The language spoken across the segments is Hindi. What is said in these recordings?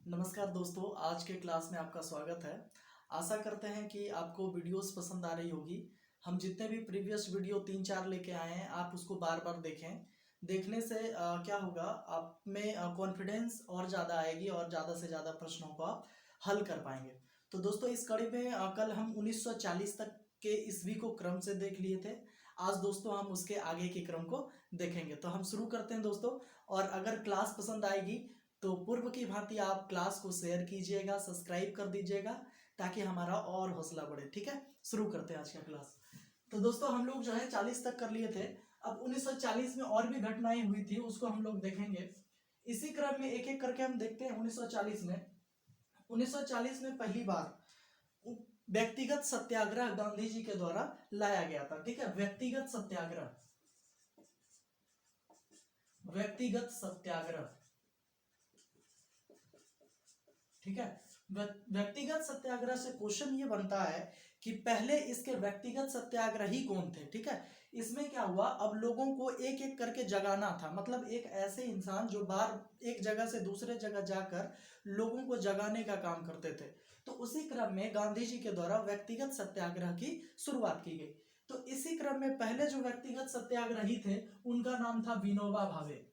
नमस्कार दोस्तों, आज के क्लास में आपका स्वागत है। आशा करते हैं कि आपको वीडियोस पसंद आ रही होगी। हम जितने भी प्रीवियस वीडियो 3-4 लेके आए हैं, आप उसको बार बार देखें। देखने से क्या होगा, आप में कॉन्फिडेंस और ज़्यादा आएगी और ज़्यादा से ज़्यादा प्रश्नों को आप हल कर पाएंगे। तो दोस्तों, इस कड़ी में कल हम 1940 तक के ईस्वी को क्रम से देख लिए थे। आज दोस्तों हम उसके आगे के क्रम को देखेंगे। तो हम शुरू करते हैं दोस्तों। और अगर क्लास पसंद आएगी तो पूर्व की भांति आप क्लास को शेयर कीजिएगा, सब्सक्राइब कर दीजिएगा, ताकि हमारा और हौसला बढ़े। ठीक है, शुरू करते हैं आज का क्लास। तो दोस्तों, हम लोग जो है 40 तक कर लिए थे। अब 1940 में और भी घटनाएं हुई थी, उसको हम लोग देखेंगे। इसी क्रम में एक एक करके हम देखते हैं। 1940 में पहली बार व्यक्तिगत सत्याग्रह गांधी जी के द्वारा लाया गया था। ठीक है, व्यक्तिगत सत्याग्रह, व्यक्तिगत सत्याग्रह। ठीक है, व्यक्तिगत सत्याग्रह से क्वेश्चन ये बनता है कि पहले इसके व्यक्तिगत सत्याग्रही कौन थे। ठीक है, इसमें क्या हुआ, अब लोगों को एक एक करके जगाना था। मतलब एक ऐसे इंसान जो बार एक जगह से दूसरे जगह जाकर लोगों को जगाने का काम करते थे। तो उसी क्रम में गांधी जी के द्वारा व्यक्तिगत सत्याग्रह की शुरुआत की गई। तो इसी क्रम में पहले जो व्यक्तिगत सत्याग्रही थे उनका नाम था विनोबा भावे।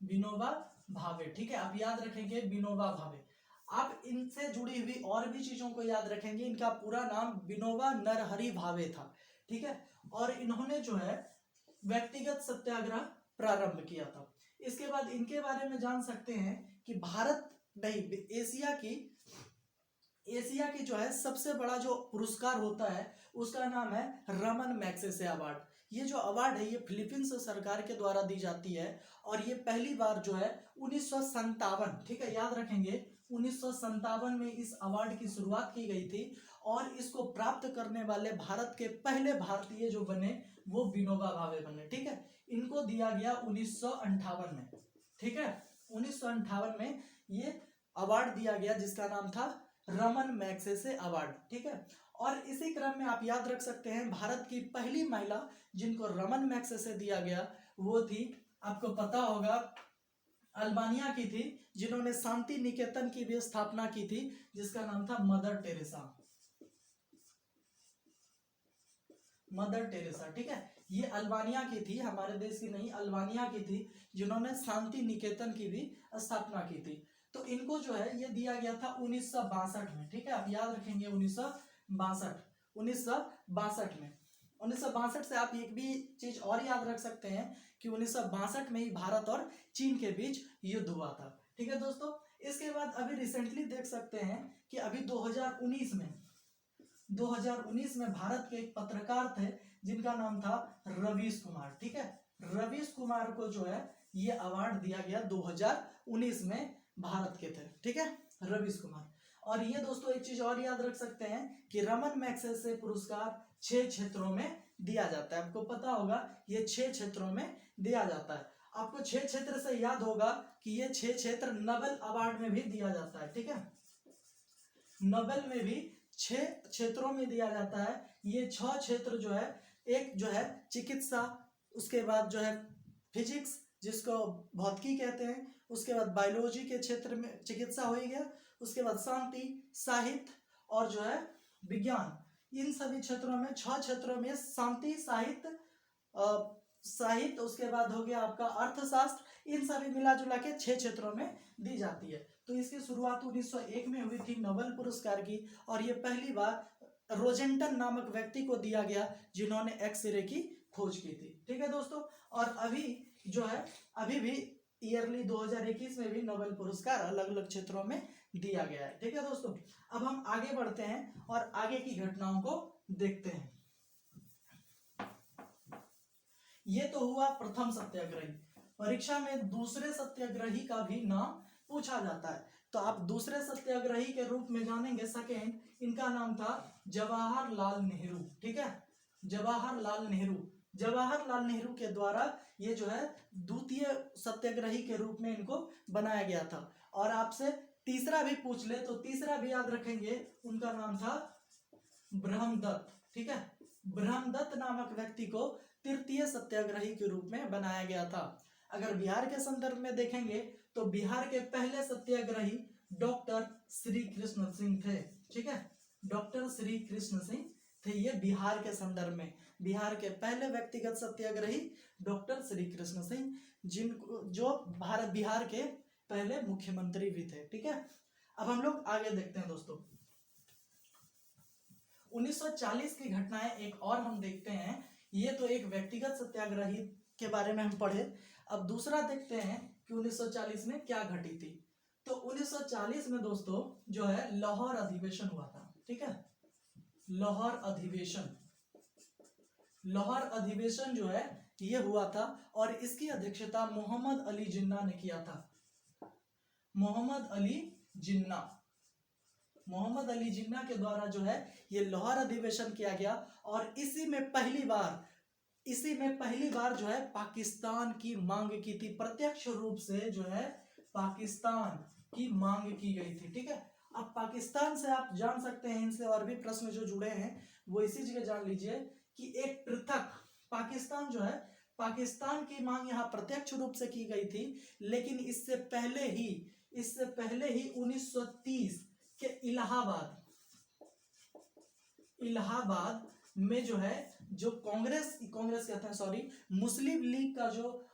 विनोबा भावे। ठीक है, आप याद रखेंगे विनोबा भावे। आप इनसे जुड़ी हुई और भी चीजों को याद रखेंगे। इनका पूरा नाम विनोबा नरहरि भावे था। ठीक है, और इन्होंने जो है व्यक्तिगत सत्याग्रह प्रारंभ किया था। इसके बाद इनके बारे में जान सकते हैं कि भारत नहीं, एशिया की जो है सबसे बड़ा जो पुरस्कार होता है उसका नाम है रमन मैग्सेसे अवार्ड। ये जो अवार्ड है ये फिलीपींस सरकार के द्वारा दी जाती है और ये पहली बार जो है 1957, ठीक है याद रखेंगे, 1957 में इस अवार्ड की शुरुआत की गई थी। और इसको प्राप्त करने वाले भारत के पहले भारतीय जो बने वो विनोबा भावे बने। ठीक है, इनको दिया गया 1958 में। ठीक है, 1958 में ये अवार्ड दिया गया जिसका नाम था रमन मैग्सेसे अवार्ड। ठीक है, और इसी क्रम में आप याद रख सकते हैं भारत की पहली महिला जिनको रमन मैग्सेसे दिया गया वो थी, आपको पता होगा, अल्बानिया की थी, जिन्होंने शांति निकेतन की भी स्थापना की थी, जिसका नाम था मदर टेरेसा। Mother Teresa. ठीक है, ये अल्बानिया की थी, हमारे देश की नहीं, अल्बानिया की थी, जिन्होंने शांति निकेतन की भी स्थापना की थी। तो इनको जो है ये दिया गया था 1962 में। ठीक है, आप याद रखेंगे 1962 में। 1962 से आप एक भी चीज और याद रख सकते हैं कि 1962 में ही भारत और चीन के बीच युद्ध हुआ था। ठीक है दोस्तों, इसके बाद अभी रिसेंटली देख सकते हैं कि अभी 2019 में भारत के एक पत्रकार थे जिनका नाम था रवीश कुमार। ठीक है, रवीश कुमार को जो है ये अवार्ड दिया गया 2019 में, भारत के थे। ठीक है, रवीश कुमार। और ये दोस्तों एक चीज और याद रख सकते हैं कि रमन मैग्सेसे पुरस्कार 6 क्षेत्रों में दिया जाता है। आपको पता होगा ये 6 क्षेत्रों में दिया जाता है। आपको 6 क्षेत्र से याद होगा कि ये 6 क्षेत्र नोबेल अवार्ड में भी दिया जाता है। ठीक है, नोबेल में भी 6 क्षेत्रों में दिया जाता है। ये 6 क्षेत्र जो है, एक जो है चिकित्सा, उसके बाद जो है फिजिक्स जिसको भौतिकी कहते हैं, उसके बाद बायोलॉजी के क्षेत्र में चिकित्सा हो गया, उसके बाद शांति, साहित्य और जो है विज्ञान। इन सभी क्षेत्रों में 6 क्षेत्रों में शांति, साहित्य, उसके बाद हो गया आपका अर्थशास्त्र, इन सभी मिला जुला के 6 क्षेत्रों में दी जाती है। तो इसकी शुरुआत 1901 में हुई थी नोबेल पुरस्कार की, और ये पहली बार रोजेंटन नामक व्यक्ति को दिया गया जिन्होंने एक्सरे की खोज की थी। ठीक है दोस्तों, और अभी जो है अभी भी ईयरली 2021 में भी नोबेल पुरस्कार अलग अलग क्षेत्रों में दिया गया है। ठीक है दोस्तों, अब हम आगे बढ़ते हैं और आगे की घटनाओं को देखते हैं। ये तो हुआ प्रथम सत्याग्रही। परीक्षा में दूसरे सत्याग्रही का भी नाम पूछा जाता है, तो आप दूसरे सत्याग्रही के रूप में जानेंगे सेकेंड, इनका नाम था जवाहरलाल नेहरू। ठीक है, जवाहरलाल नेहरू। जवाहरलाल नेहरू के द्वारा ये जो है द्वितीय सत्याग्रही के रूप में इनको बनाया गया था। और आपसे तीसरा भी पूछ ले तो तीसरा भी याद रखेंगे, उनका नाम था ब्रह्मदत्त। ठीक है, ब्रह्मदत्त नामक व्यक्ति को तृतीय सत्याग्रही के रूप में बनाया गया था। अगर बिहार के संदर्भ में देखेंगे तो बिहार के पहले सत्याग्रही डॉक्टर श्री कृष्ण सिंह थे। ठीक है, डॉक्टर श्री कृष्ण सिंह थे ये बिहार के संदर्भ में। बिहार के पहले व्यक्तिगत सत्याग्रही डॉक्टर श्री कृष्ण सिंह, जिनको जो बिहार के पहले मुख्यमंत्री भी थे। ठीक है, अब हम लोग आगे देखते हैं दोस्तों। 1940 की घटनाएं एक और हम देखते हैं। ये तो एक व्यक्तिगत सत्याग्रही के बारे में हम पढ़े। अब दूसरा देखते हैं कि 1940 में क्या घटी थी। तो 1940 में दोस्तों जो है लाहौर अधिवेशन हुआ था। ठीक है, लाहौर अधिवेशन, लाहौर अधिवेशन जो है ये हुआ था और इसकी अध्यक्षता मोहम्मद अली जिन्ना ने किया था। मोहम्मद अली जिन्ना, मोहम्मद अली जिन्ना के द्वारा जो है ये लाहौर अधिवेशन किया गया और इसी में पहली बार जो है पाकिस्तान की मांग की थी। प्रत्यक्ष रूप से जो है पाकिस्तान की मांग की गई थी। ठीक है, अब पाकिस्तान से आप जान सकते हैं, इनसे और भी प्रश्न जो जुड़े हैं वो इसी जगह जान लीजिए कि एक पृथक पाकिस्तान जो है, पाकिस्तान की मांग यहाँ प्रत्यक्ष रूप से की गई थी, लेकिन इससे पहले ही 1930 के इलाहाबाद में जो है जो कांग्रेस कहते हैं, सॉरी, मुस्लिम लीग का जो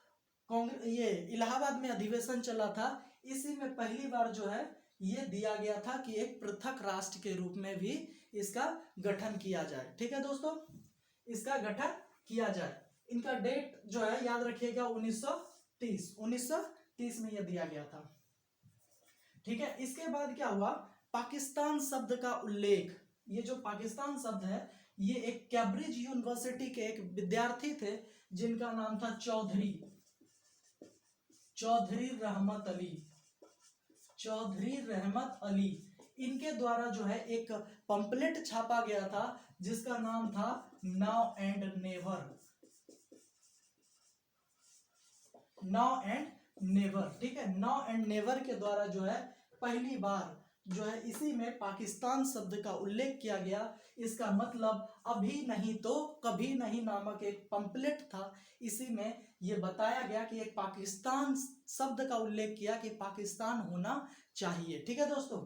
ये इलाहाबाद में अधिवेशन चला था, इसी में पहली बार जो है ये दिया गया था कि एक पृथक राष्ट्र के रूप में भी इसका गठन किया जाए। ठीक है दोस्तों, इसका गठन किया जाए। इनका डेट जो है याद रखिएगा 1930 में यह दिया गया था। ठीक है, इसके बाद क्या हुआ, पाकिस्तान शब्द का उल्लेख, ये जो पाकिस्तान शब्द है ये एक कैम्ब्रिज यूनिवर्सिटी के एक विद्यार्थी थे जिनका नाम था चौधरी रहमत अली। इनके द्वारा जो है एक पंपलेट छापा गया था जिसका नाम था नाउ एंड नेवर। ठीक है, नाउ एंड नेवर के द्वारा जो है पहली बार जो है इसी में पाकिस्तान शब्द का उल्लेख किया गया। इसका मतलब अभी नहीं तो कभी नहीं नामक एक पंपलेट था, इसी में यह बताया गया कि एक पाकिस्तान शब्द का उल्लेख किया कि पाकिस्तान होना चाहिए। ठीक है दोस्तों,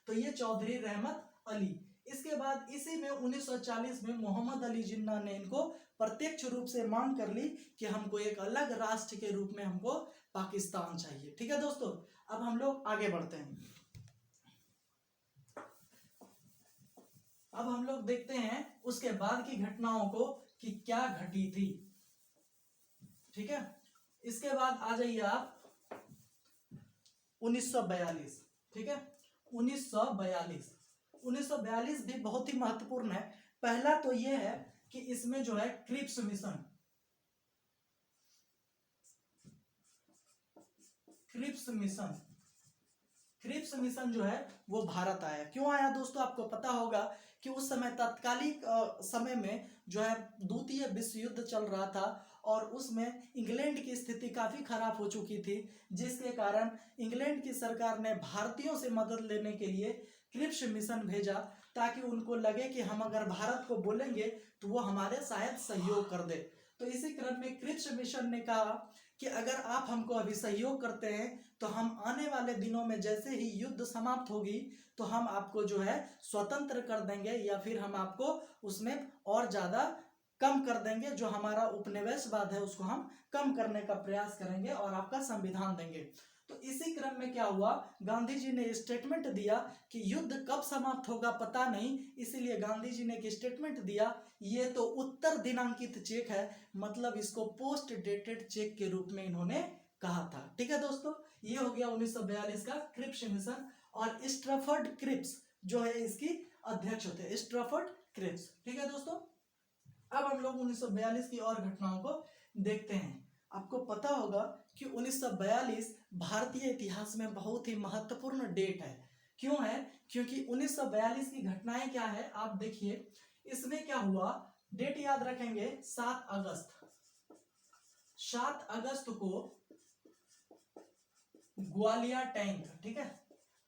तो ये चौधरी रहमत अली। इसके बाद इसी में 1940 में मोहम्मद अली जिन्ना ने इनको प्रत्यक्ष रूप से मांग कर ली कि हमको एक अलग राष्ट्र के रूप में हमको पाकिस्तान चाहिए। ठीक है दोस्तों, अब हम लोग आगे बढ़ते हैं। अब हम लोग देखते हैं उसके बाद की घटनाओं को कि क्या घटी थी। ठीक है, इसके बाद आ जाइए आप 1942। ठीक है, 1942 भी बहुत ही महत्वपूर्ण है। पहला तो यह है कि इसमें जो है क्रिप्स मिशन जो है वो भारत आया। क्यों आया दोस्तों, आपको पता होगा कि उस समय तत्कालिक समय में जो है द्वितीय विश्व युद्ध चल रहा था और उसमें इंग्लैंड की स्थिति काफी खराब हो चुकी थी, जिसके कारण इंग्लैंड की सरकार ने भारतीयों से मदद लेने के लिए क्रिप्स मिशन भेजा ताकि उनको लगे कि हम अगर भारत को बोलेंगे तो वो हमारे शायद सहयोग कर दे। तो इसी क्रम में क्रिप्स मिशन ने कहा कि अगर आप हमको अभी सहयोग करते हैं तो हम आने वाले दिनों में जैसे ही युद्ध समाप्त होगी तो हम आपको जो है स्वतंत्र कर देंगे या फिर हम आपको उसमें और ज्यादा कम कर देंगे, जो हमारा उपनिवेशवाद है उसको हम कम करने का प्रयास करेंगे और आपका संविधान देंगे। तो इसी क्रम में क्या हुआ, गांधी जी ने स्टेटमेंट दिया कि युद्ध कब समाप्त होगा पता नहीं, इसीलिए गांधी जी ने एक स्टेटमेंट दिया। ये तो उत्तर दिनांकित चेक है, मतलब इसको पोस्ट डेटेड चेक के रूप में इन्होंने कहा था। ठीक है दोस्तों, ये हो गया 1942 का क्रिप्स मिशन। और स्ट्रैफर्ड क्रिप्स जो है इसकी अध्यक्ष होते, स्ट्रैफर्ड क्रिप्स। ठीक है दोस्तों, अब हम लोग 1942 की और घटनाओं को देखते हैं। आपको पता होगा कि 1942 भारतीय इतिहास में बहुत ही महत्वपूर्ण डेट है। क्यों है, क्योंकि 1942 की घटनाएं क्या है आप देखिए। इसमें क्या हुआ, डेट याद रखेंगे 7 अगस्त को ग्वालियर टैंक, ठीक है,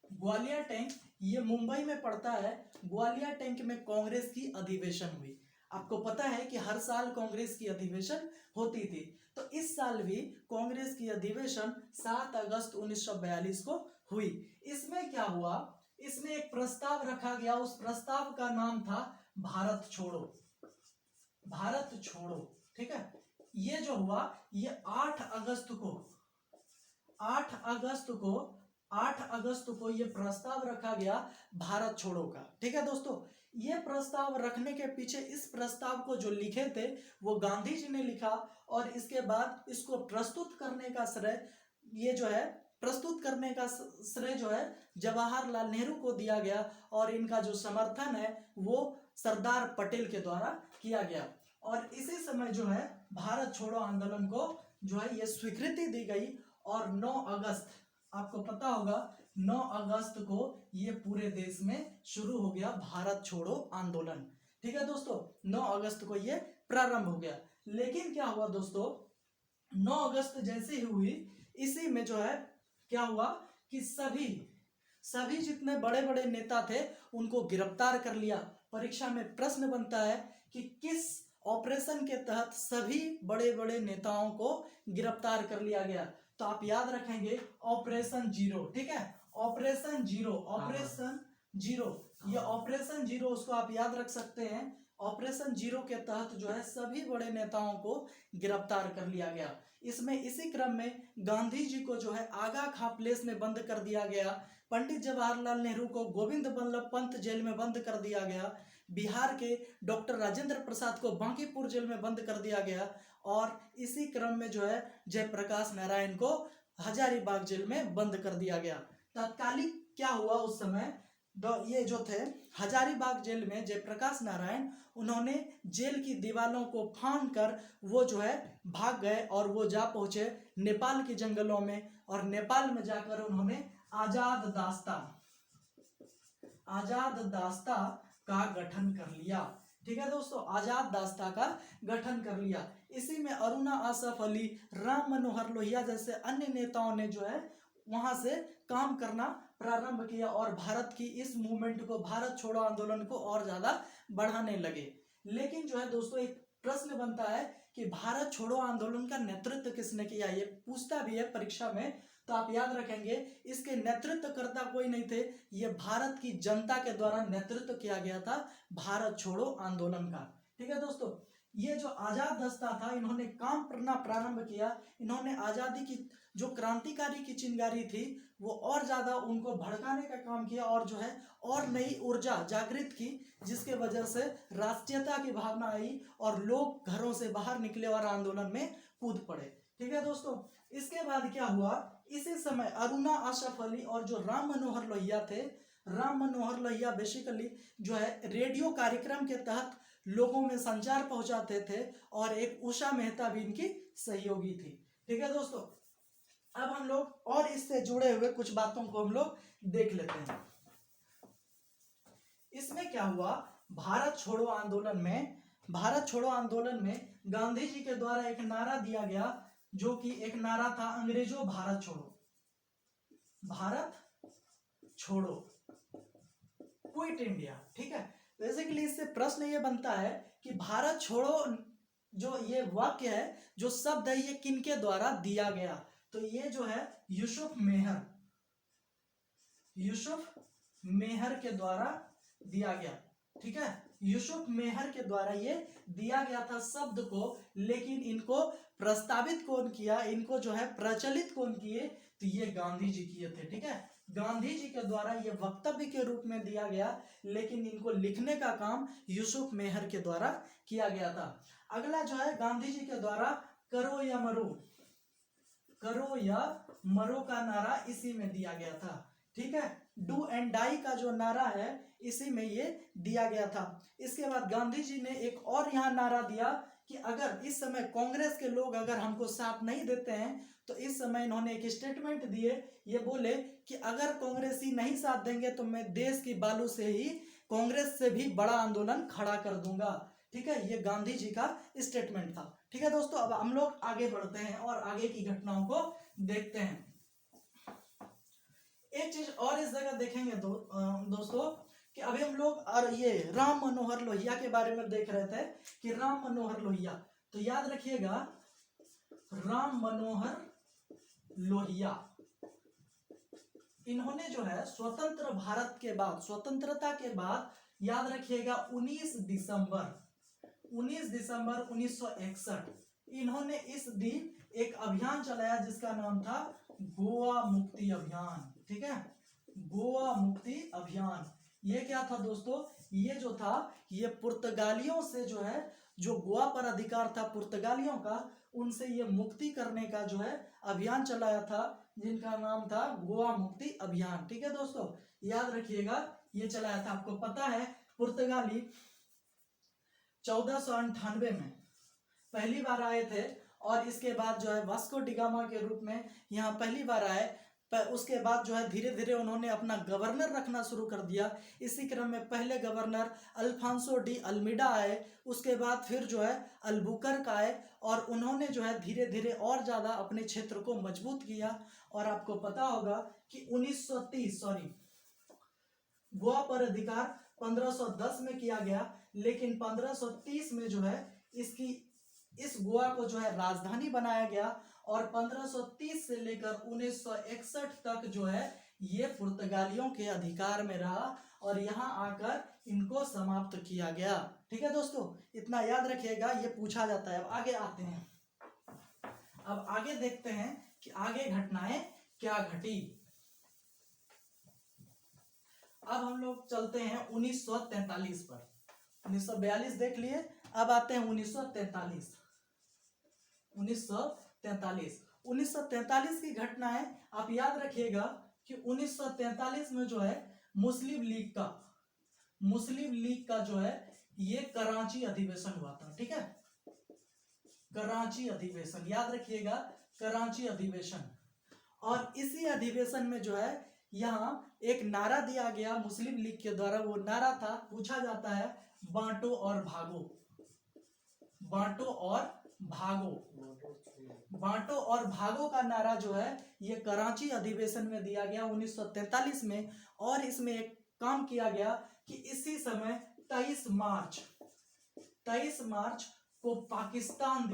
ग्वालियर टैंक ये मुंबई में पड़ता है। ग्वालियर टैंक में कांग्रेस की अधिवेशन हुई। आपको पता है कि हर साल कांग्रेस की अधिवेशन होती थी, तो इस साल भी कांग्रेस की अधिवेशन 7 अगस्त 1942 को हुई। इसमें क्या हुआ, इसमें एक प्रस्ताव रखा गया, उस प्रस्ताव का नाम था भारत छोड़ो, भारत छोड़ो। ठीक है, ये जो हुआ ये 8 अगस्त को 8 अगस्त को ये प्रस्ताव रखा गया भारत छोड़ो का। ठीक है दोस्तों, ये प्रस्ताव रखने के पीछे इस प्रस्ताव को जो लिखे थे वो गांधी जी ने लिखा, और इसके बाद इसको प्रस्तुत करने का श्रेय ये जो है प्रस्तुत करने का श्रेय जो है जवाहरलाल नेहरू को दिया गया, और इनका जो समर्थन है वो सरदार पटेल के द्वारा किया गया। और इसी समय जो है भारत छोड़ो आंदोलन को जो है ये स्वीकृति दी गई, और 9 अगस्त आपको पता होगा 9 अगस्त को ये पूरे देश में शुरू हो गया भारत छोड़ो आंदोलन। ठीक है दोस्तों, 9 अगस्त को ये प्रारंभ हो गया। लेकिन क्या हुआ दोस्तों, 9 अगस्त जैसे ही हुई, इसी में जो है क्या हुआ कि सभी जितने बड़े बड़े नेता थे उनको गिरफ्तार कर लिया। परीक्षा में प्रश्न बनता है कि किस ऑपरेशन के तहत सभी बड़े बड़े नेताओं को गिरफ्तार कर लिया गया, तो आप याद रखेंगे ऑपरेशन जीरो। ठीक है, ऑपरेशन जीरो, ये ऑपरेशन जीरो उसको आप याद रख सकते हैं। ऑपरेशन जीरो के तहत जो है सभी बड़े नेताओं को गिरफ्तार कर लिया गया। इसमें इसी क्रम में गांधी जी को जो है आगा खां प्लेस में बंद कर दिया गया, पंडित जवाहरलाल नेहरू को गोविंद बल्लभ पंत जेल में बंद कर दिया गया, बिहार के डॉक्टर राजेंद्र प्रसाद को बांकीपुर जेल में बंद कर दिया गया, और इसी क्रम में जो है जयप्रकाश नारायण को हजारीबाग जेल में बंद कर दिया गया। तत्कालिक क्या हुआ उस समय, ये जो थे हजारीबाग जेल में जयप्रकाश नारायण, उन्होंने जेल की दीवारों को फांद कर वो जो है भाग गए, और वो जा पहुंचे नेपाल के जंगलों में, और नेपाल में जाकर उन्होंने आजाद दास्ता का गठन कर लिया। ठीक है दोस्तों, आजाद दास्ता का गठन कर लिया। इसी में अरुणा आसफ अली, राम मनोहर लोहिया जैसे अन्य नेताओं ने जो है वहां से काम करना प्रारंभ किया, और भारत की इस मूवमेंट को, भारत छोड़ो आंदोलन को और ज्यादा बढ़ाने लगे। लेकिन जो है दोस्तों एक प्रश्न बनता है कि भारत छोड़ो आंदोलन का नेतृत्व किसने किया, ये पूछता भी है परीक्षा में, तो आप याद रखेंगे इसके नेतृत्वकर्ता कोई नहीं थे, ये भारत की जनता के द्वारा नेतृत्व किया गया था भारत छोड़ो आंदोलन का। ठीक है दोस्तों, ये जो आजाद दस्ता था इन्होंने काम करना प्रारंभ किया, इन्होंने आजादी की जो क्रांतिकारी की चिंगारी थी वो और ज्यादा उनको भड़काने का काम किया, और जो है और नई ऊर्जा जागृत की, जिसके वजह से राष्ट्रीयता की भावना आई और लोग घरों से बाहर निकले और आंदोलन में कूद पड़े। ठीक है दोस्तों, इसके बाद क्या हुआ, इसी समय अरुणा आसफ अली और जो राम मनोहर लोहिया थे, राम मनोहर लोहिया बेसिकली जो है रेडियो कार्यक्रम के तहत लोगों में संचार पहुंचाते थे, और एक उषा मेहता भी इनकी सहयोगी थी। ठीक है दोस्तों, अब हम लोग और इससे जुड़े हुए कुछ बातों को हम लोग देख लेते हैं। इसमें क्या हुआ, भारत छोड़ो आंदोलन में गांधी जी के द्वारा एक नारा दिया गया, जो कि एक नारा था अंग्रेजों भारत छोड़ो, क्विट इंडिया। ठीक है, बेसिकली इससे प्रश्न ये बनता है कि भारत छोड़ो जो ये वाक्य है, जो शब्द है, ये किनके द्वारा दिया गया, तो ये जो है यूसुफ मेहर के द्वारा दिया गया। ठीक है, यूसुफ मेहर के द्वारा ये दिया गया था शब्द को, लेकिन इनको प्रस्तावित कौन किया, इनको जो है प्रचलित कौन किए, तो ये गांधी जी किए थे। ठीक है, गांधी जी के द्वारा ये वक्तव्य के रूप में दिया गया, लेकिन इनको लिखने का काम यूसुफ मेहर के द्वारा किया गया था। अगला जो है गांधी जी के द्वारा करो या मरो का नारा इसी में दिया गया था। ठीक है, डू एंड डाई का जो नारा है इसी में ये दिया गया था। इसके बाद गांधी जी ने एक और यहाँ नारा दिया कि अगर इस समय कांग्रेस के लोग अगर हमको साथ नहीं देते हैं, तो इस समय इन्होंने एक स्टेटमेंट दिए, ये बोले कि अगर कांग्रेसी नहीं साथ देंगे तो मैं देश की बालू से ही कांग्रेस से भी बड़ा आंदोलन खड़ा कर दूंगा। ठीक है, ये गांधी जी का स्टेटमेंट था। ठीक है दोस्तों, अब हम लोग आगे बढ़ते हैं और आगे की घटनाओं को देखते हैं। एक चीज और इस जगह देखेंगे दोस्तों कि अभी हम लोग और ये राम मनोहर लोहिया के बारे में देख रहे थे कि राम मनोहर लोहिया, तो याद रखिएगा राम मनोहर लोहिया, इन्होंने जो है स्वतंत्र भारत के बाद, स्वतंत्रता के बाद, याद रखिएगा 19 दिसंबर 1961 इन्होंने इस दिन एक अभियान चलाया जिसका नाम था गोवा मुक्ति अभियान। ठीक है, गोवा मुक्ति अभियान। ये क्या था दोस्तों, ये जो था ये पुर्तगालियों से जो है, जो गोवा पर अधिकार था पुर्तगालियों का, उनसे ये मुक्ति करने का जो है अभियान चलाया था जिनका नाम था गोवा मुक्ति अभियान। ठीक है दोस्तों, याद रखिएगा ये चलाया था। आपको पता है पुर्तगाली 1498 में पहली बार आए थे और इसके बाद जो है वास्को डिगामा के रूप में यहाँ पहली बार आए। उसके बाद जो है धीरे धीरे उन्होंने अपना गवर्नर रखना शुरू कर दिया। इसी क्रम में पहले गवर्नर अल्फांसो डी अल्मीडा आए, उसके बाद फिर जो है अल्बुकर्क आए और उन्होंने जो है धीरे धीरे और ज़्यादा अपने क्षेत्र को मजबूत किया। और आपको पता होगा कि 1930 गोवा पर अधिकार 1510 में किया गया, लेकिन 1530 में जो है इस गोवा को जो है राजधानी बनाया गया और 1530 से लेकर 1961 तक जो है ये पुर्तगालियों के अधिकार में रहा और यहाँ आकर इनको समाप्त किया गया। ठीक है दोस्तों, इतना याद रखिएगा, ये पूछा जाता है। अब आगे आते हैं, अब आगे देखते हैं कि आगे घटनाएं क्या घटी। अब हम लोग चलते हैं 1943 पर। 1942 देख लिए, अब आते हैं 1943। 1943 की घटना है। आप याद रखिएगा कि 1943 में जो है मुस्लिम लीग का जो है ये कराची अधिवेशन हुआ था। ठीक है, कराची अधिवेशन, याद रखिएगा कराची अधिवेशन। और इसी अधिवेशन में जो है यहाँ एक नारा दिया गया मुस्लिम लीग के द्वारा। वो नारा था, पूछा जाता है, बांटो और भागो, बांटो और भागो। बांटो और भागो का नारा जो है ये कराची अधिवेशन में दिया गया 1943 में। और इसमें एक काम किया गया कि इसी समय 23 मार्च को पाकिस्तान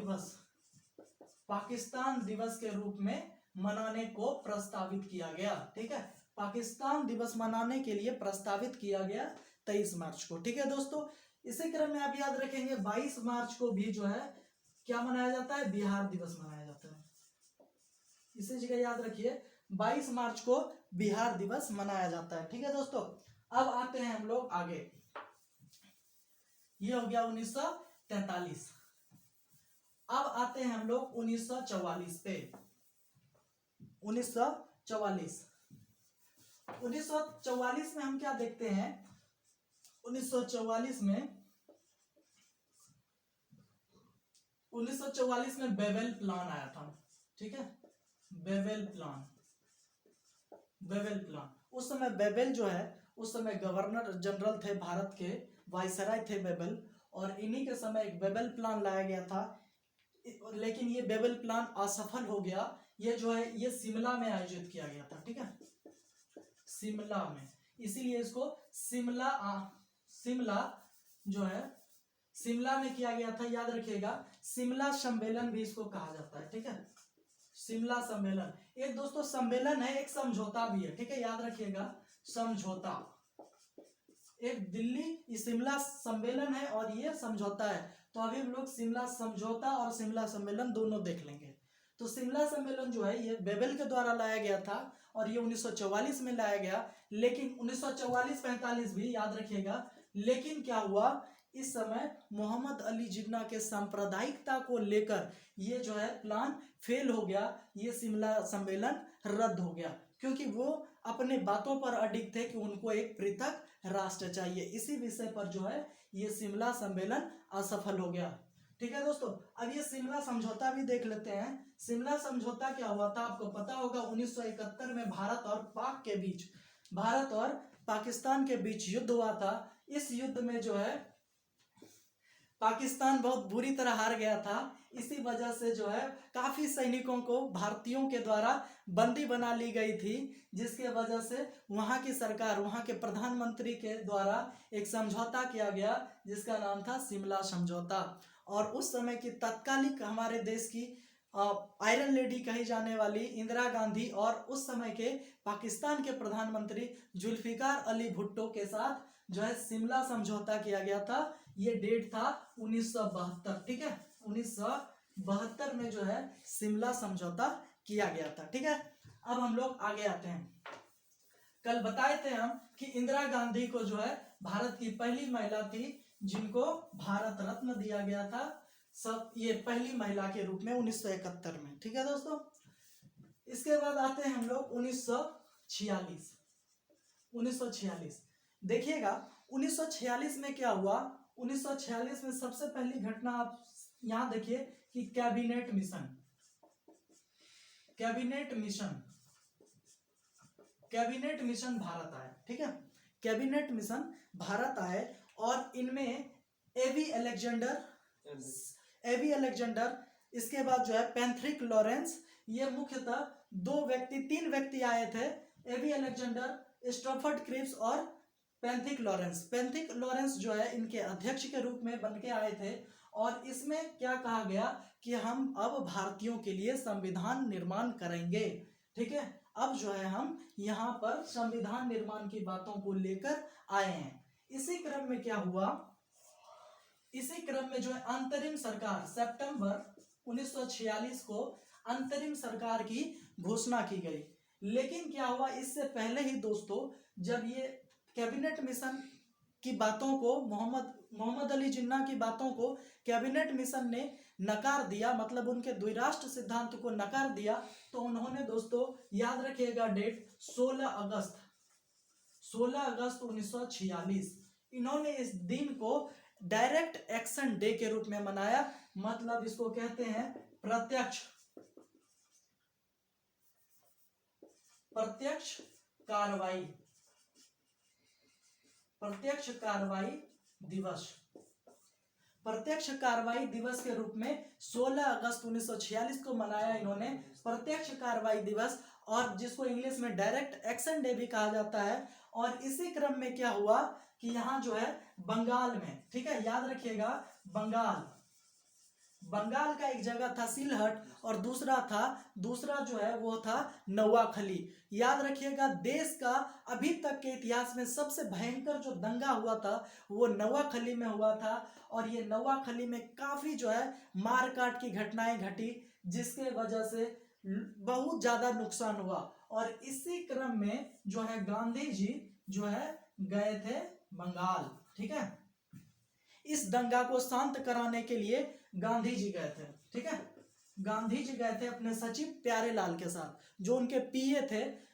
दिवस के रूप में मनाने को प्रस्तावित किया गया। ठीक है, पाकिस्तान दिवस मनाने के लिए प्रस्तावित किया गया 23 मार्च को। ठीक है दोस्तों, इसी क्रम में आप याद रखेंगे 22 मार्च को भी जो है क्या मनाया जाता है, बिहार दिवस मनाया जाता है। इसी जगह याद रखिए 22 मार्च को बिहार दिवस मनाया जाता है। ठीक है दोस्तों, अब आते हैं हम लोग आगे। ये हो गया 1943। अब आते हैं हम लोग 1944 पे। 1944 में हम क्या देखते हैं, 1944 में बेवेल प्लान आया था। ठीक है, बेवेल प्लान। उस समय बेवेल जो है, उस समय गवर्नर जनरल थे भारत के, वायसराय थे बेवेल, और इन्हीं के समय एक बेवेल प्लान लाया गया था। लेकिन ये बेवेल प्लान असफल हो गया। ये जो है ये शिमला में आयोजित किया गया था। ठीक है, शिमला में, इसीलिए इसको शिमला जो है शिमला में किया गया था। याद रखिएगा शिमला सम्मेलन भी इसको कहा जाता है। ठीक है, शिमला सम्मेलन एक दोस्तों सम्मेलन है, एक समझौता भी है। ठीक है, याद रखिएगा समझौता, एक दिल्ली शिमला सम्मेलन है और ये समझौता है। तो अभी हम लोग शिमला समझौता और शिमला सम्मेलन दोनों देख लेंगे। तो शिमला सम्मेलन जो है ये बेवेल के द्वारा लाया गया था और ये 1944 में लाया गया। लेकिन 1944-45 भी याद रखिएगा। लेकिन क्या हुआ, इस समय मोहम्मद अली जिन्ना के सांप्रदायिकता को लेकर ये जो है प्लान फेल हो गया। ये शिमला सम्मेलन रद्द हो गया क्योंकि वो अपने बातों पर अडिग थे कि उनको एक पृथक राष्ट्र चाहिए। इसी विषय पर जो है ये शिमला सम्मेलन असफल हो गया। ठीक है दोस्तों, अब ये शिमला समझौता भी देख लेते हैं। शिमला समझौता क्या हुआ था, आपको पता होगा 1971 में भारत और पाकिस्तान के बीच युद्ध हुआ था। इस युद्ध में जो है पाकिस्तान बहुत बुरी तरह हार गया था। इसी वजह से जो है काफी सैनिकों को भारतीयों के द्वारा बंदी बना ली गई थी, जिसके वजह से वहां की सरकार, वहां के प्रधानमंत्री के द्वारा एक समझौता किया गया जिसका नाम था शिमला समझौता। और उस समय की तत्कालिक हमारे देश की आयरन लेडी कही जाने वाली इंदिरा गांधी और उस समय के पाकिस्तान के प्रधानमंत्री जुल्फिकार अली भुट्टो के साथ जो है शिमला समझौता किया गया था। ये डेट था 1972, ठीक है, 1972 में जो है शिमला समझौता किया गया था, ठीक है। अब हम लोग आगे आते हैं। कल बताए थे हम कि इंदिरा गांधी को जो है भारत की पहली महिला थी जिनको भारत रत्न दिया गया था, सब ये पहली महिला के रूप में 1971 में, ठीक है दोस्तों। इसके बाद आते हैं हम लोग 1946। देखिएगा 1946 में क्या हुआ। 1946 में सबसे पहली घटना आप यहां देखिए कि कैबिनेट मिशन भारत आए, ठीक है। कैबिनेट मिशन भारत आए और इनमें एवी अलेक्जेंडर, इसके बाद जो है पैंथ्रिक लॉरेंस, ये मुख्यतः तीन व्यक्ति आए थे। एवी अलेक्जेंडर, स्टैफर्ड क्रिप्स और पैंथ्रिक लॉरेंस जो है इनके अध्यक्ष के रूप में बन के आए थे। और इसमें क्या कहा गया कि हम अब भारतीयों के लिए संविधान निर्माण करेंगे, ठीक है। अब जो है हम यहाँ पर संविधान निर्माण की बातों को लेकर आए हैं। इसी क्रम में क्या हुआ, इसी क्रम में जो है अंतरिम सरकार, सितंबर 1946 को अंतरिम सरकार की घोषणा की गई। लेकिन क्या हुआ, इससे पहले ही दोस्तों जब ये कैबिनेट मिशन की बातों को, मोहम्मद अली जिन्ना की बातों को कैबिनेट मिशन ने नकार दिया, मतलब उनके द्विराष्ट्र सिद्धांत को नकार दिया, तो उन्होंने दोस्तों याद रखिएगा डेट 16 अगस्त 1946, इन्होंने इस दिन को डायरेक्ट एक्शन डे के रूप में मनाया। मतलब इसको कहते हैं प्रत्यक्ष कार्रवाई दिवस के रूप में 16 अगस्त 1946 को मनाया इन्होंने, प्रत्यक्ष कार्रवाई दिवस, और जिसको इंग्लिश में डायरेक्ट एक्शन डे भी कहा जाता है। और इसी क्रम में क्या हुआ कि यहाँ जो है बंगाल में, ठीक है, याद रखिएगा बंगाल का एक जगह था सिलहट और दूसरा जो है वो था नवाखली। याद रखिएगा देश का अभी तक के इतिहास में सबसे भयंकर जो दंगा हुआ था वो नवाखली में हुआ था। और ये नवाखली में काफी जो है मारकाट की घटनाएं घटी, जिसके वजह से बहुत ज्यादा नुकसान हुआ। और इसी क्रम में जो है गांधी जी जो है गए थे बंगाल, ठीक है। इस दंगा को शांत कराने के लिए गांधी जी गए थे, ठीक है। गांधी जी गए थे अपने सचिव प्यारेलाल के साथ, जो उनके पीए थे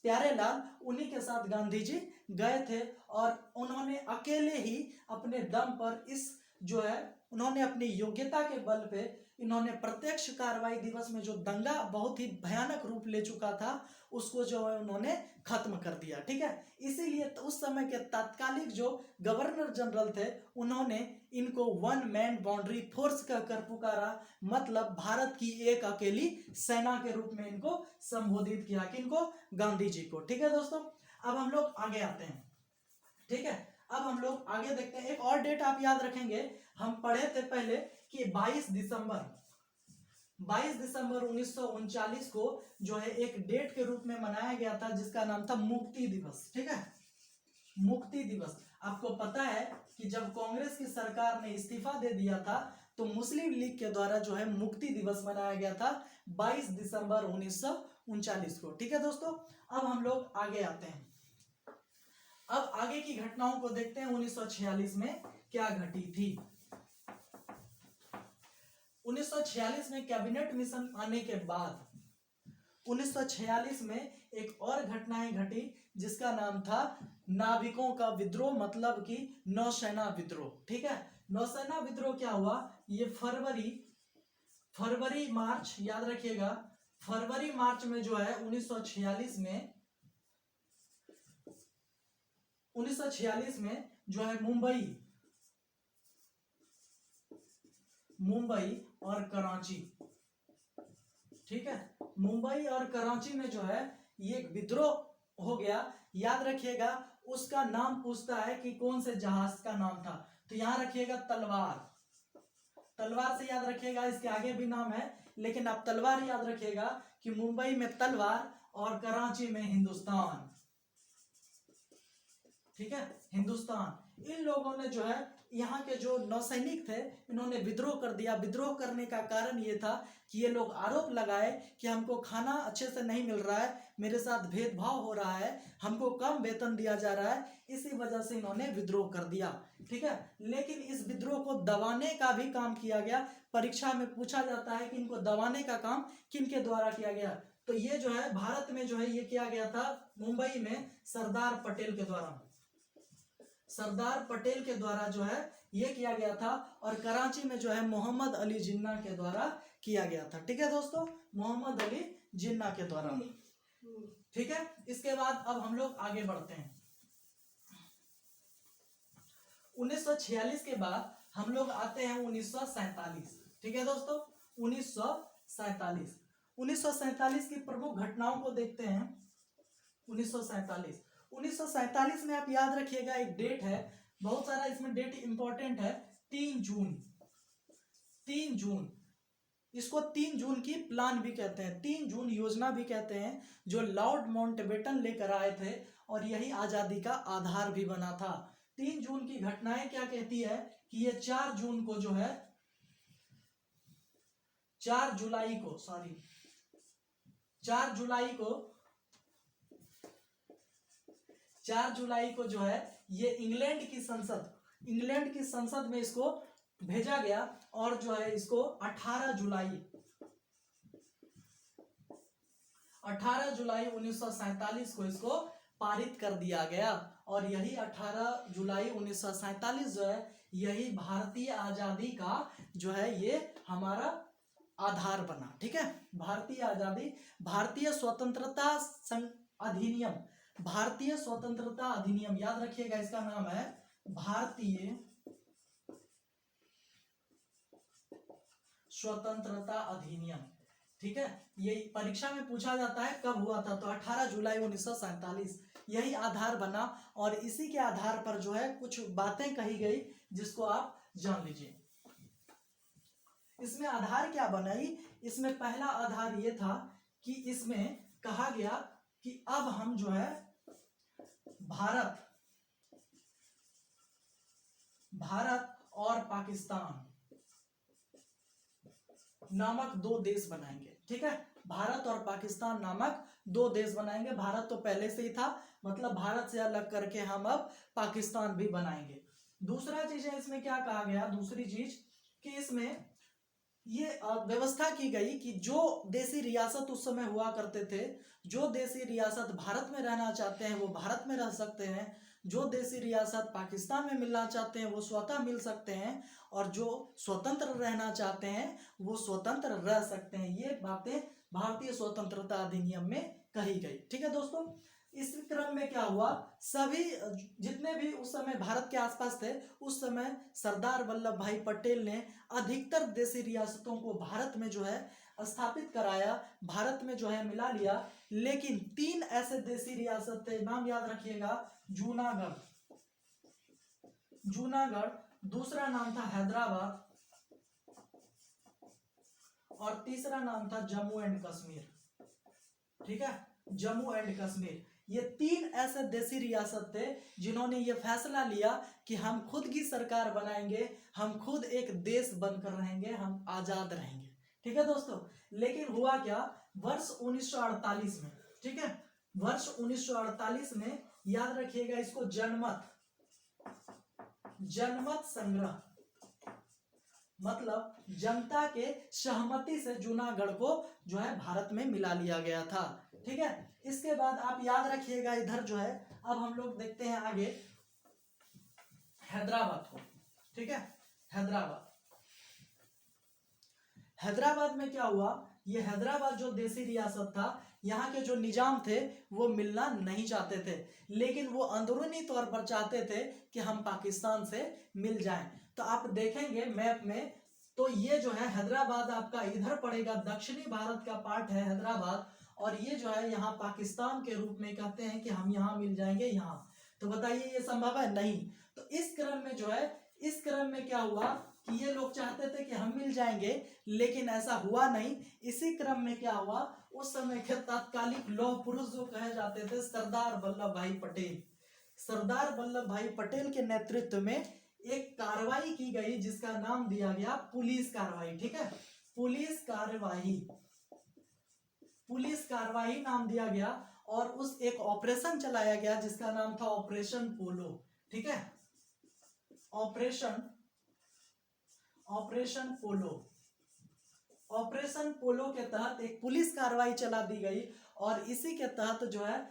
प्यारेलाल, उन्हीं के साथ गांधी जी गए थे। और उन्होंने अकेले ही अपने दम पर इस जो है उन्होंने अपनी योग्यता के बल पे इन्होंने प्रत्यक्ष कार्रवाई दिवस में जो दंगा बहुत ही भयानक रूप ले चुका था उसको जो है उन्होंने खत्म कर दिया, ठीक है। इसीलिए तो उस समय के तत्कालिक जो गवर्नर जनरल थे उन्होंने इनको वन मैन बाउंड्री फोर्स कहकर पुकारा, मतलब भारत की एक अकेली सेना के रूप में इनको संबोधित किया, किनको, गांधी जी को, ठीक है दोस्तों। अब हम लोग आगे आते हैं, ठीक है। अब हम लोग आगे देखते हैं, एक और डेट आप याद रखेंगे, हम पढ़े थे पहले कि 22 दिसंबर 1939 को जो है एक डेट के रूप में मनाया गया था जिसका नाम था मुक्ति दिवस, ठीक है। मुक्ति दिवस, आपको पता है कि जब कांग्रेस की सरकार ने इस्तीफा दे दिया था तो मुस्लिम लीग के द्वारा जो है मुक्ति दिवस मनाया गया था 22 दिसंबर 1939 को, ठीक है दोस्तों। अब हम लोग आगे आते हैं, अब आगे की घटनाओं को देखते हैं 1946 में क्या घटी थी। 1946 में कैबिनेट मिशन आने के बाद 1946 में एक और घटनाएं घटी जिसका नाम था नाविकों का विद्रोह, मतलब कि नौसेना विद्रोह, ठीक है। नौसेना विद्रोह क्या हुआ, ये फरवरी मार्च, याद रखिएगा फरवरी मार्च में जो है 1946 में जो है मुंबई और कराची, ठीक है। मुंबई और कराची में जो है ये एक विद्रोह हो गया। याद रखिएगा, उसका नाम पूछता है कि कौन से जहाज का नाम था, तो यहां रखिएगा तलवार, तलवार से याद रखिएगा। इसके आगे भी नाम है लेकिन आप तलवार याद रखिएगा कि मुंबई में तलवार और कराची में हिंदुस्तान, ठीक है, हिंदुस्तान। इन लोगों ने जो है यहाँ के जो नौसैनिक थे इन्होंने विद्रोह कर दिया। विद्रोह करने का कारण ये था कि ये लोग आरोप लगाए कि हमको खाना अच्छे से नहीं मिल रहा है, मेरे साथ भेदभाव हो रहा है, हमको कम वेतन दिया जा रहा है, इसी वजह से इन्होंने विद्रोह कर दिया, ठीक है। लेकिन इस विद्रोह को दबाने का भी काम किया गया। परीक्षा में पूछा जाता है कि इनको दबाने का काम किनके द्वारा किया गया, तो ये जो है भारत में जो है ये किया गया था मुंबई में सरदार पटेल के द्वारा, सरदार पटेल के द्वारा जो है ये किया गया था। और कराची में जो है मोहम्मद अली जिन्ना के द्वारा किया गया था, ठीक है दोस्तों, मोहम्मद अली जिन्ना के द्वारा, ठीक है। इसके बाद अब हम लोग आगे बढ़ते हैं। 1946 के बाद हम लोग आते हैं 1947, ठीक है दोस्तों, 1947। 1947 की प्रमुख घटनाओं को देखते हैं। 1947 में आप याद रखिएगा एक डेट है, बहुत सारा इसमें डेट इंपॉर्टेंट है, 3 जून। 3 जून, इसको 3 जून की प्लान भी कहते हैं, 3 जून योजना भी कहते हैं, जो लॉर्ड माउंटबेटन लेकर आए थे और यही आजादी का आधार भी बना था। 3 जून की घटनाएं क्या कहती है कि ये 4 जून को जो है 4 जुलाई को 4 जुलाई को जो है ये इंग्लैंड की संसद में इसको भेजा गया और जो है इसको 18 जुलाई 1947 को इसको पारित कर दिया गया। और यही 18 जुलाई 1947 जो है यही भारतीय आजादी का जो है ये हमारा आधार बना, ठीक है। भारतीय आजादी, भारतीय स्वतंत्रता अधिनियम, भारतीय स्वतंत्रता अधिनियम याद रखिएगा, इसका नाम है भारतीय स्वतंत्रता अधिनियम, ठीक है। ये परीक्षा में पूछा जाता है कब हुआ था, तो 18 जुलाई 1947 यही आधार बना। और इसी के आधार पर जो है कुछ बातें कही गई जिसको आप जान लीजिए। इसमें आधार क्या बनाई, इसमें पहला आधार ये था कि इसमें कहा गया कि अब हम जो है भारत और पाकिस्तान नामक 2 देश बनाएंगे, ठीक है। भारत और पाकिस्तान नामक 2 देश बनाएंगे। भारत तो पहले से ही था, मतलब भारत से अलग करके हम अब पाकिस्तान भी बनाएंगे। दूसरा चीज है इसमें क्या कहा गया, दूसरी चीज कि इसमें ये व्यवस्था की गई कि जो देसी रियासत उस समय हुआ करते थे, जो देसी रियासत भारत में रहना चाहते हैं वो भारत में रह सकते हैं, जो देसी रियासत पाकिस्तान में मिलना चाहते हैं वो स्वतः मिल सकते हैं, और जो स्वतंत्र रहना चाहते हैं वो स्वतंत्र रह सकते हैं। ये बातें भारतीय स्वतंत्रता अधिनियम में कही गई, ठीक है दोस्तों। इस क्रम में क्या हुआ, सभी जितने भी उस समय भारत के आसपास थे, उस समय सरदार वल्लभ भाई पटेल ने अधिकतर देशी रियासतों को भारत में जो है स्थापित कराया, भारत में जो है मिला लिया। लेकिन 3 ऐसे देशी रियासत थे, नाम याद रखिएगा, जूनागढ़, दूसरा नाम था हैदराबाद और तीसरा नाम था जम्मू एंड कश्मीर, ठीक है, जम्मू एंड कश्मीर। ये 3 ऐसे देशी रियासत थे जिन्होंने ये फैसला लिया कि हम खुद की सरकार बनाएंगे, हम खुद एक देश बनकर रहेंगे, हम आजाद रहेंगे, ठीक है दोस्तों। लेकिन हुआ क्या, वर्ष 1948 में, ठीक है, वर्ष 1948 में याद रखिएगा इसको जनमत संग्रह, मतलब जनता के सहमति से जूनागढ़ को जो है भारत में मिला लिया गया था, ठीक है। इसके बाद आप याद रखिएगा इधर जो है, अब हम लोग देखते हैं आगे हैदराबाद को, ठीक है। हैदराबाद में क्या हुआ, ये हैदराबाद जो देशी रियासत था, यहाँ के जो निजाम थे वो मिलना नहीं चाहते थे, लेकिन वो अंदरूनी तौर पर चाहते थे कि हम पाकिस्तान से मिल जाएं। तो आप देखेंगे मैप में तो ये जो है हैदराबाद आपका इधर पड़ेगा, दक्षिणी भारत का पार्ट है हैदराबाद, और ये जो है यहाँ पाकिस्तान के रूप में कहते हैं कि हम यहाँ मिल जाएंगे यहाँ। तो बताइए ये संभव है? नहीं। तो इस क्रम में जो है, इस क्रम में क्या हुआ कि ये लोग चाहते थे कि हम मिल जाएंगे, लेकिन ऐसा हुआ नहीं। इसी क्रम में क्या हुआ, उस समय के तात्कालिक लौह पुरुष जो कहे जाते थे सरदार वल्लभ भाई पटेल, सरदार वल्लभ भाई पटेल के नेतृत्व में एक कार्रवाई की गई जिसका नाम दिया गया पुलिस कार्रवाई। ठीक है, पुलिस कार्रवाई, पुलिस कार्रवाई नाम दिया गया, और उस एक ऑपरेशन चलाया गया जिसका नाम था ऑपरेशन पोलो। ठीक है, ऑपरेशन पोलो, ऑपरेशन पोलो के तहत एक पुलिस कार्रवाई चला दी गई, और इसी के तहत जो है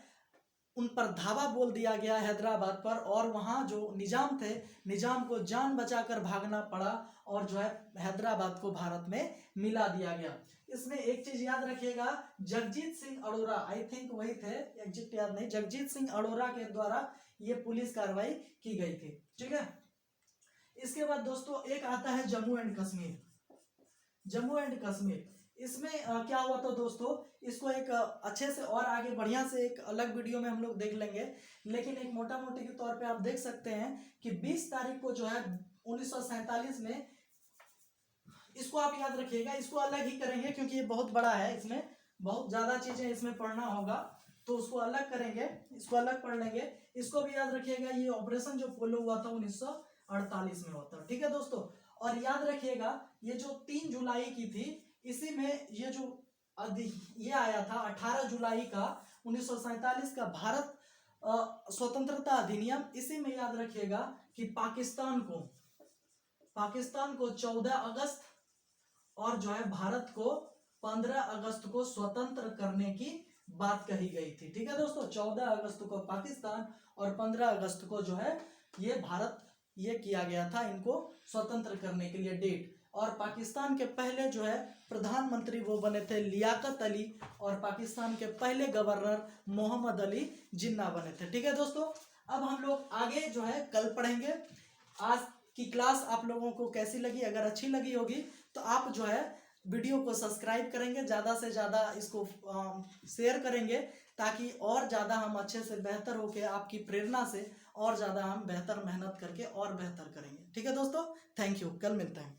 उन पर धावा बोल दिया गया हैदराबाद पर, और वहां जो निजाम थे, निजाम को जान बचाकर भागना पड़ा, और जो है हैदराबाद को भारत में मिला दिया गया। इसमें एक चीज याद रखिएगा, जगजीत सिंह अरोरा, आई थिंक वही थे, एग्जैक्ट याद नहीं, जगजीत सिंह अरोरा के द्वारा ये पुलिस कार्रवाई की गई थी। ठीक है, इसके बाद दोस्तों एक आता है जम्मू एंड कश्मीर, जम्मू एंड कश्मीर। इसमें क्या हुआ था दोस्तों, इसको एक अच्छे से और आगे बढ़िया से एक अलग वीडियो में हम लोग देख लेंगे, लेकिन एक मोटा मोटी के तौर पे आप देख सकते हैं कि 20 तारीख को जो है 1947 में, इसको आप याद रखिएगा, इसको अलग ही करेंगे क्योंकि ये बहुत बड़ा है, इसमें बहुत ज्यादा चीजें इसमें पढ़ना होगा, तो उसको अलग करेंगे, इसको अलग पढ़ लेंगे। इसको भी याद रखिएगा, ये ऑपरेशन जो पोलो हुआ था 1948 में हुआ था। ठीक है दोस्तों, और याद रखिएगा ये जो 3 जुलाई की थी, इसी में ये जो ये आया था 18 जुलाई का 1947 का भारत स्वतंत्रता अधिनियम, इसी में याद रखिएगा कि पाकिस्तान को 14 अगस्त और जो है भारत को 15 अगस्त को स्वतंत्र करने की बात कही गई थी। ठीक है दोस्तों, 14 अगस्त को पाकिस्तान और 15 अगस्त को जो है ये भारत, ये किया गया था इनको स्वतंत्र करने के लिए डेट। और पाकिस्तान के पहले जो है प्रधानमंत्री वो बने थे लियाकत अली, और पाकिस्तान के पहले गवर्नर मोहम्मद अली जिन्ना बने थे। ठीक है दोस्तों, अब हम लोग आगे जो है कल पढ़ेंगे। आज की क्लास आप लोगों को कैसी लगी? अगर अच्छी लगी होगी तो आप जो है वीडियो को सब्सक्राइब करेंगे, ज़्यादा से ज़्यादा इसको शेयर करेंगे, ताकि और ज़्यादा हम अच्छे से बेहतर होके आपकी प्रेरणा से और ज़्यादा हम बेहतर मेहनत करके और बेहतर करेंगे। ठीक है दोस्तों, थैंक यू, कल मिलते हैं।